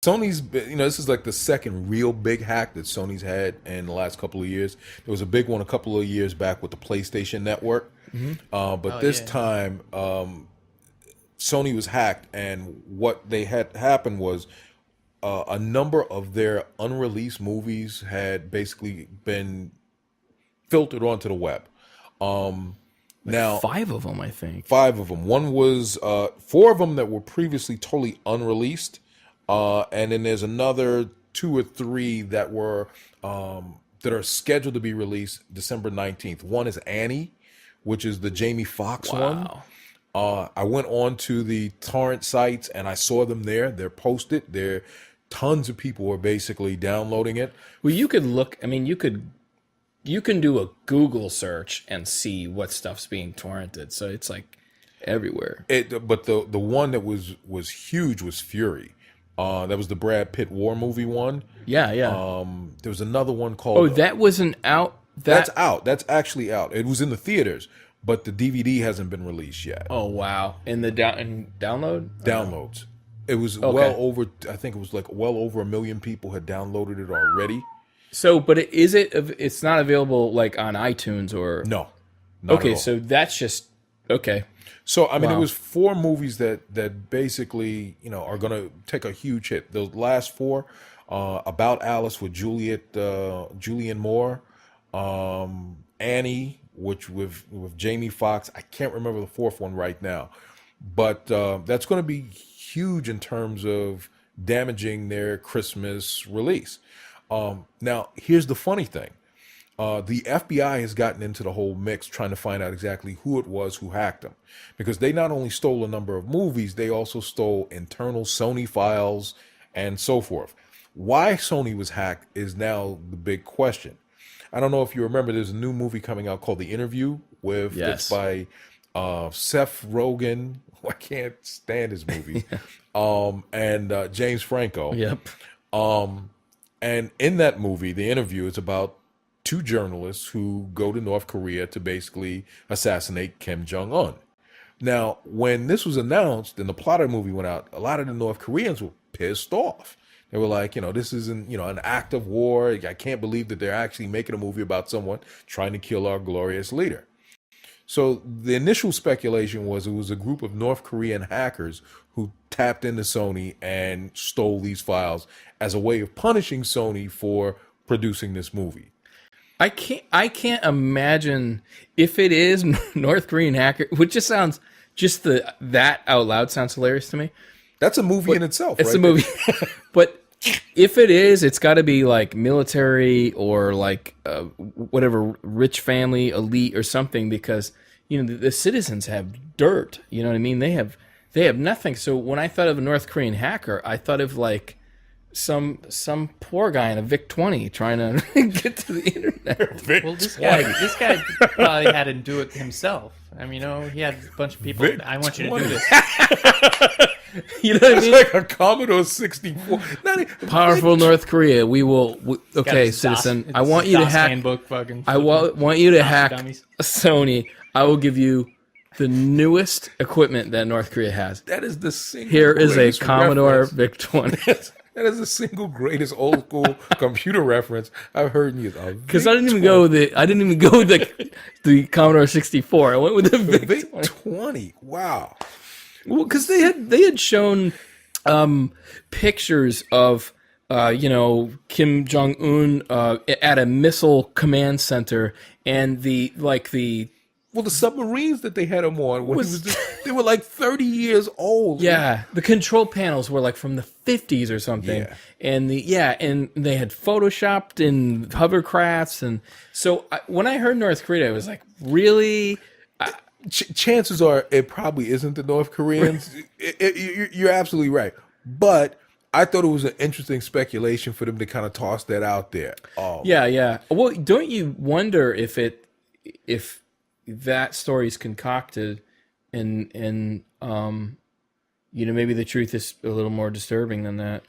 Sony's, this is like the second real big hack that Sony's had in the last couple of years. There was a big one a couple of years back with the PlayStation Network, but Oh this yeah. time Sony was hacked, and what they had happened was a number of their unreleased movies had basically been filtered onto the web. Like Now, five of them, I think. five of them. One was four of them that were previously totally unreleased, and then there's another two or three that are scheduled to be released December 19th. One is Annie, which is the Jamie Foxx one. Wow. I went on to the torrent sites and I saw them there. They're posted. There, tons of people are basically downloading it. Well, you could look. I mean, you can do a Google search and see what stuff's being torrented. So it's like everywhere. But the one that was huge was Fury. That was the Brad Pitt war movie one. Yeah, yeah. There was another one called. Oh, that wasn't out. That's out. That's actually out. It was in the theaters, but the DVD hasn't been released yet. Oh wow! In the download Downloads. It was Okay. well over. I think it was like well over 1 million people had downloaded it already. So, but is it? It's not available like on iTunes or. No. Not at Okay, all. so that's just okay. So I mean, Wow. it was four movies that basically are going to take a huge hit. The last four, About Alice with Julianne Moore, Annie, which with Jamie Foxx. I can't remember the fourth one right now, but that's going to be huge in terms of damaging their Christmas release. Now, here's the funny thing. The FBI has gotten into the whole mix trying to find out exactly who it was who hacked them. Because they not only stole a number of movies, they also stole internal Sony files and so forth. Why Sony was hacked is now the big question. I don't know if you remember, there's a new movie coming out called The Interview Yes. that's by Seth Rogen. I can't stand his movie. And James Franco. Yep. And in that movie, The Interview, is about two journalists who go to North Korea to basically assassinate Kim Jong-un. Now, when this was announced and the plot of the movie went out, a lot of the North Koreans were pissed off. They were like, this isn't, an act of war. I can't believe that they're actually making a movie about someone trying to kill our glorious leader. So the initial speculation was it was a group of North Korean hackers who tapped into Sony and stole these files as a way of punishing Sony for producing this movie. I can't imagine if it is North Korean hacker, which just sounds that out loud sounds hilarious to me. That's a movie in itself. It's right a movie, but if it is, it's got to be like military or like whatever rich family elite or something, because the citizens have dirt. You know what I mean? They have nothing. So when I thought of a North Korean hacker, I thought of like some poor guy in a VIC 20 trying to get to the internet. Well, this guy probably had to do it himself. I mean, he had a bunch of people. Vic I want you to do 20. this. You know what I It's mean? like a Commodore 64. Powerful North Korea. Got Okay, his citizen. DOS I want you to DOS hack. handbook fucking. Want you to hack dummies. Sony. I will give you the newest equipment that North Korea has. That is the single Here is a greatest Commodore reference. VIC 20. That is the single greatest old school computer reference I've heard in years. Because I didn't even go with the Commodore 64. I went with the VIC VIC 20. 20. Wow. Well, because they had shown pictures of Kim Jong Un at a missile command center, and the Well, the submarines that they had him on, when they were like 30 years old. yeah, the control panels were like from the 50s or something, Yeah. and and they had photoshopped in hovercrafts, and so when I heard North Korea, I was like, really? Chances are it probably isn't the North Koreans. You're absolutely right. But I thought it was an interesting speculation for them to kind of toss that out there. Yeah. Well, don't you wonder if that story is concocted and maybe the truth is a little more disturbing than that.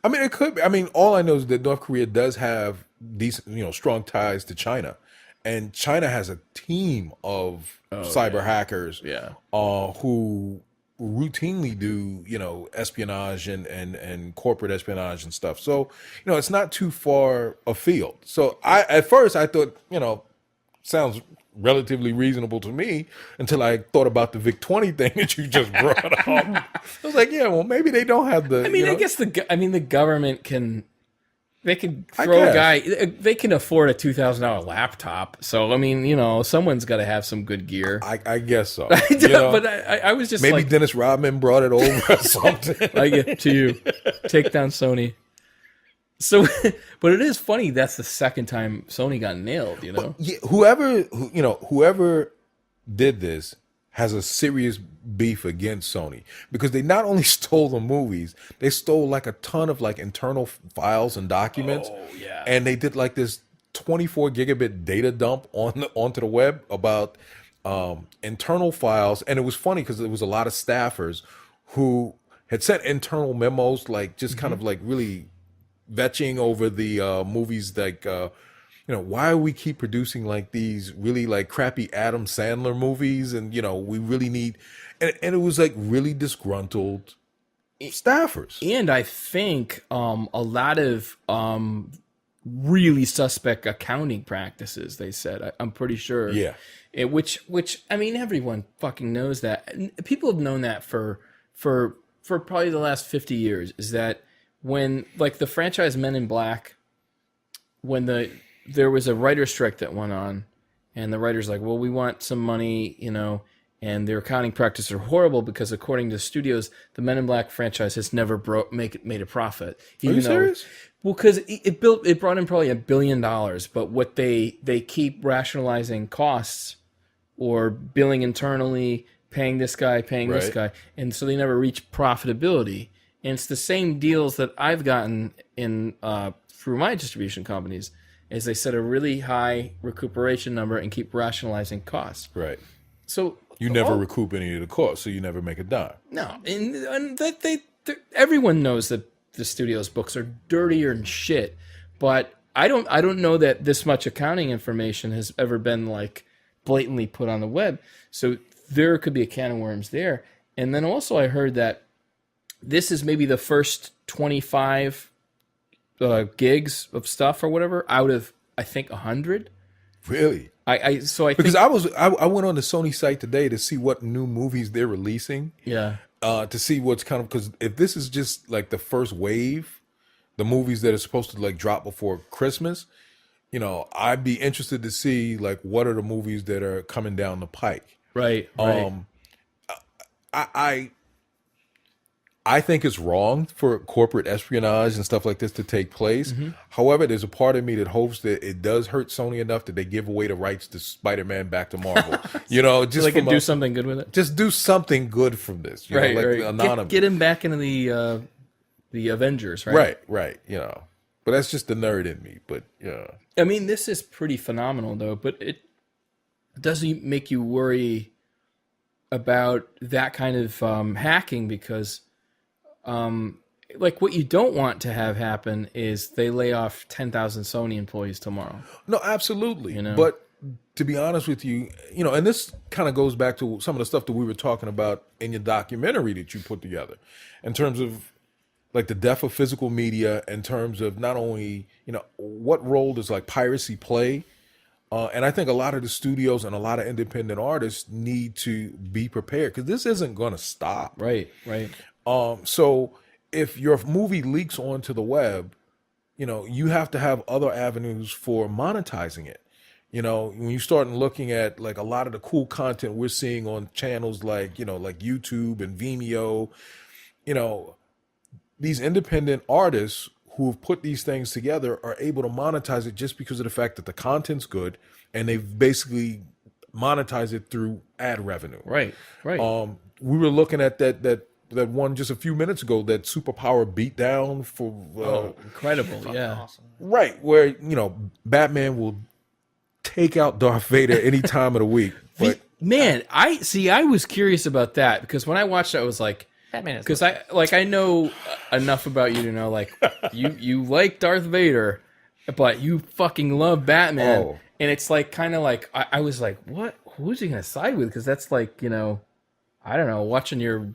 I mean, it could be. I mean, all I know is that North Korea does have decent, strong ties to China. And China has a team of cyber hackers Yeah. who routinely do, espionage and corporate espionage and stuff. So, it's not too far afield. So at first I thought, sounds relatively reasonable to me until I thought about the VIC-20 thing that you just brought up. I was like, yeah, well, maybe they don't have the. I mean, I guess the government can. They can throw a guy. They can afford a $2,000 laptop. So I mean, someone's got to have some good gear. I guess so. But I was just maybe Dennis Rodman brought it over or something. I get to you. Take down Sony. So, but it is funny. That's the second time Sony got nailed. But, yeah, whoever did this has a serious beef against Sony because they not only stole the movies, they stole like a ton of like internal files and documents. Oh yeah. And they did like this 24 gigabit data dump onto the web about internal files. And it was funny because there was a lot of staffers who had sent internal memos, like just kind of like really vetching over the movies, like why do we keep producing like these really like crappy Adam Sandler movies, and we really need, and it was like really disgruntled staffers. And I think a lot of really suspect accounting practices. They said, I'm pretty sure. Yeah. Which I mean, everyone fucking knows that. And people have known that for probably the last 50 years. Is that when like the franchise Men in Black, when there was a writer's strike that went on, and the writer's like, well, we want some money, and their accounting practices are horrible because according to studios, the Men in Black franchise has never made a profit. Are you serious? Well, because it brought in probably $1 billion, but what they keep rationalizing costs or billing internally, paying this guy, this guy, and so they never reach profitability. And it's the same deals that I've gotten in through my distribution companies. Is they set a really high recuperation number and keep rationalizing costs. Right. So you never recoup any of the costs, so you never make a dime. No, and everyone knows that the studio's books are dirtier than shit. But I don't know that this much accounting information has ever been like blatantly put on the web. So there could be a can of worms there. And then also I heard that this is maybe the first 25 gigs of stuff or whatever out of I think 100. Really? I because I went on the Sony site today to see what new movies they're releasing. Yeah. To see what's kind of, because if this is just like the first wave, the movies that are supposed to like drop before Christmas, I'd be interested to see like what are the movies that are coming down the pike. Right. I think it's wrong for corporate espionage and stuff like this to take place. Mm-hmm. However, there's a part of me that hopes that it does hurt Sony enough that they give away the rights to Spider-Man back to Marvel. Just so they can do something good with it. Just do something good from this. Right. Anonymous. Get him back into the Avengers. Right. Right. But that's just the nerd in me. But yeah. I mean, this is pretty phenomenal though. But it doesn't make you worry about that kind of hacking because. Like what you don't want to have happen is they lay off 10,000 Sony employees tomorrow. No, absolutely. But to be honest with you, and this kind of goes back to some of the stuff that we were talking about in your documentary that you put together in terms of like the death of physical media, in terms of not only, what role does like piracy play? And I think a lot of the studios and a lot of independent artists need to be prepared because this isn't going to stop. Right. So if your movie leaks onto the web, you have to have other avenues for monetizing it. When you start looking at like a lot of the cool content we're seeing on channels like, like YouTube and Vimeo, these independent artists who have put these things together are able to monetize it just because of the fact that the content's good and they've basically monetized it through ad revenue. Right. We were looking at that one just a few minutes ago, that superpower beatdown for incredible, yeah, awesome. Right, where Batman will take out Darth Vader any time of the week. But man, I was curious about that because when I watched it, I was like, Batman is because I know enough about you to know like you like Darth Vader, but you fucking love Batman, and it's like kind of like I was like, what? Who's he gonna side with? Because that's like I don't know, watching your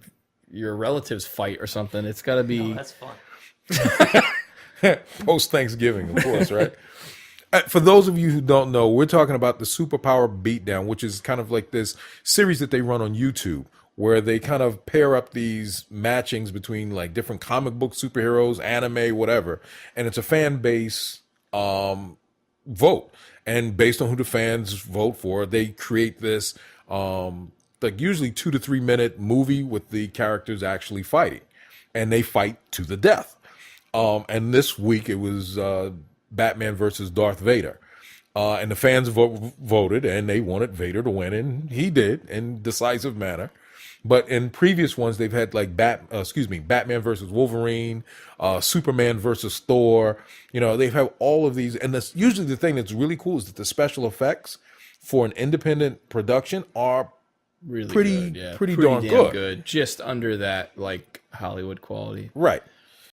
relatives fight or something. It's got to be. Oh, that's fun. Post Thanksgiving, of course, right? For those of you who don't know, we're talking about the Superpower Beatdown, which is kind of like this series that they run on YouTube, where they kind of pair up these matchings between like different comic book superheroes, anime, whatever, and it's a fan base vote, and based on who the fans vote for, they create this like usually 2 to 3 minute movie with the characters actually fighting, and they fight to the death. And this week it was Batman versus Darth Vader. And the fans voted, and they wanted Vader to win, and he did in decisive manner. But in previous ones, they've had like Batman versus Wolverine, Superman versus Thor. You know, they've had all of these, and that's usually the thing that's really cool is that the special effects for an independent production are Really pretty good, yeah. pretty Pretty darn damn good. Just under that like Hollywood quality. Right.